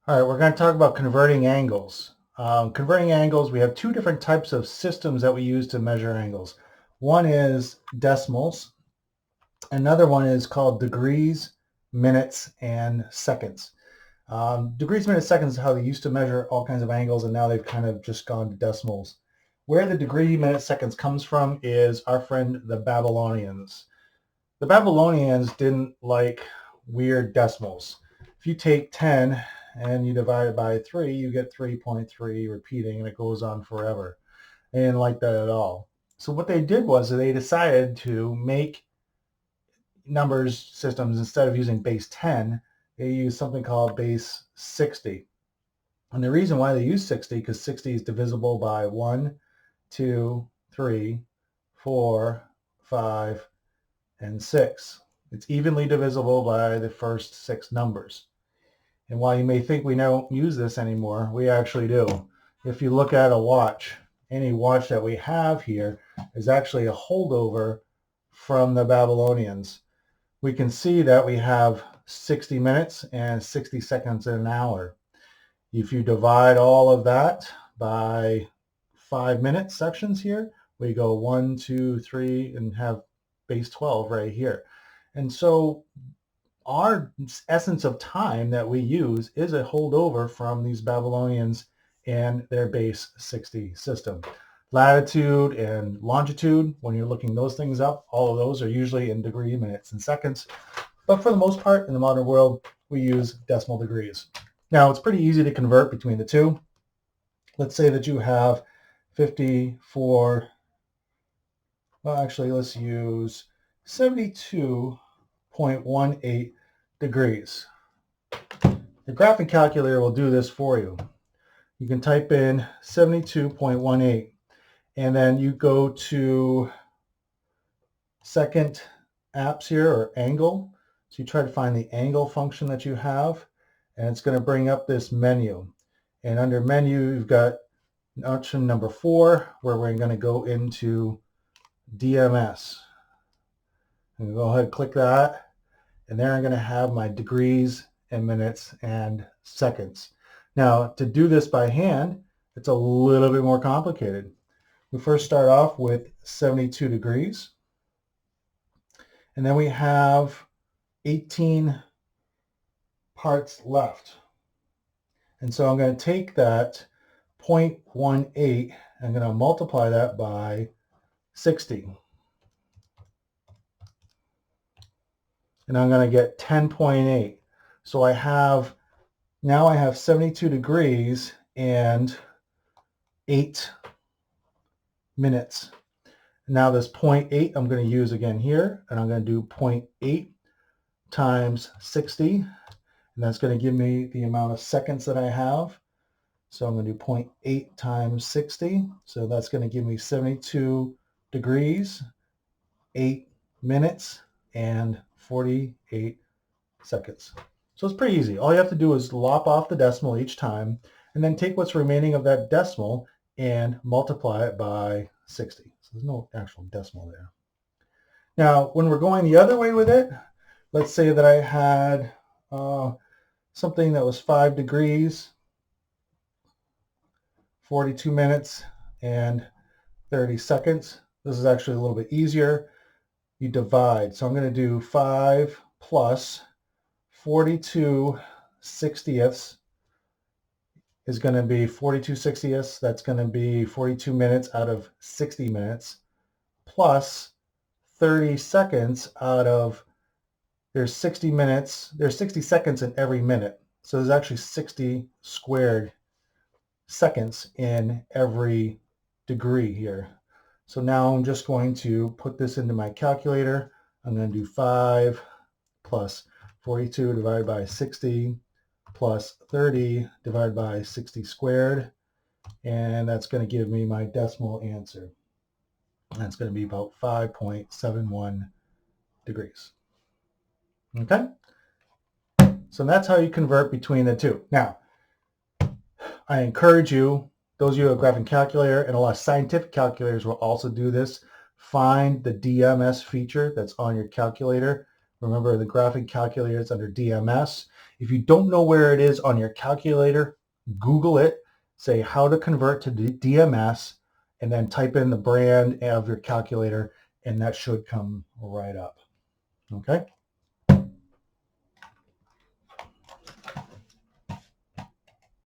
All right, we're going to talk about converting angles. Converting angles, we have two different types of systems that we use to measure angles. One is decimals. Another one is called degrees, minutes, and seconds. Degrees, minutes, seconds is how they used to measure all kinds of angles, and now they've kind of just gone to decimals. Where the degree, minutes, seconds comes from is our friend the Babylonians. The Babylonians didn't like weird decimals. If you take 10 and you divide it by 3, you get 3.3 repeating, and it goes on forever. They didn't like that at all. So what they did was they decided to make numbers systems, instead of using base 10, they use something called base 60. And the reason why they use 60, because 60 is divisible by 1, 2, 3, 4, 5, and 6. It's evenly divisible by the first 6 numbers. And while you may think we don't use this anymore, we actually do. If you look at a watch, any watch that we have here is actually a holdover from the Babylonians. We can see that we have 60 minutes and 60 seconds in an hour. If you divide all of that by 5-minute sections here, we go 1, 2, 3, and have base 12 right here. And so our essence of time that we use is a holdover from these Babylonians and their base 60 system. Latitude and longitude, when you're looking those things up, all of those are usually in degree, minutes, and seconds. But for the most part, in the modern world, we use decimal degrees. Now, it's pretty easy to convert between the two. Let's say that you have 54, well, actually, let's use 72.18 degrees. The graphing calculator will do this for you. You can type in 72.18, and then you go to second apps here, or angle. So you try to find the angle function that you have, and it's going to bring up this menu. And under menu, you've got option number 4, where we're going to go into DMS. And go ahead and click that, and there I'm going to have my degrees and minutes and seconds. Now, to do this by hand, it's a little bit more complicated. We first start off with 72 degrees, and then we have 18 parts left. And so I'm going to take that 0.18, I'm going to multiply that by 60. And I'm going to get 10.8. So now I have 72 degrees and 8 minutes. Now this 0.8 I'm going to use again here, and I'm going to do 0.8 times 60, and that's going to give me the amount of seconds that I have. So I'm going to do 0.8 times 60, so that's going to give me 72 degrees, 8 minutes, and 48 seconds. So it's pretty easy. All you have to do is lop off the decimal each time, and then take what's remaining of that decimal and multiply it by 60. So there's no actual decimal there. Now, when we're going the other way with it, let's say that I had something that was 5 degrees, 42 minutes, and 30 seconds. This is actually a little bit easier. You divide. So I'm going to do 5 plus 42 sixtieths is going to be 42 sixtieths. That's going to be 42 minutes out of 60 minutes, plus 30 seconds out of, there's 60 minutes, there's 60 seconds in every minute. So there's actually 60 squared seconds in every degree here. So now I'm just going to put this into my calculator. I'm going to do 5 plus 42 divided by 60 plus 30 divided by 60 squared. And that's going to give me my decimal answer. That's going to be about 5.71 degrees. Okay? So that's how you convert between the two. Now, I encourage you, those of you who have a graphing calculator, and a lot of scientific calculators will also do this, find the DMS feature that's on your calculator. Remember, the graphing calculator is under DMS. If you don't know where it is on your calculator, Google it, say how to convert to DMS, and then type in the brand of your calculator, and that should come right up. Okay.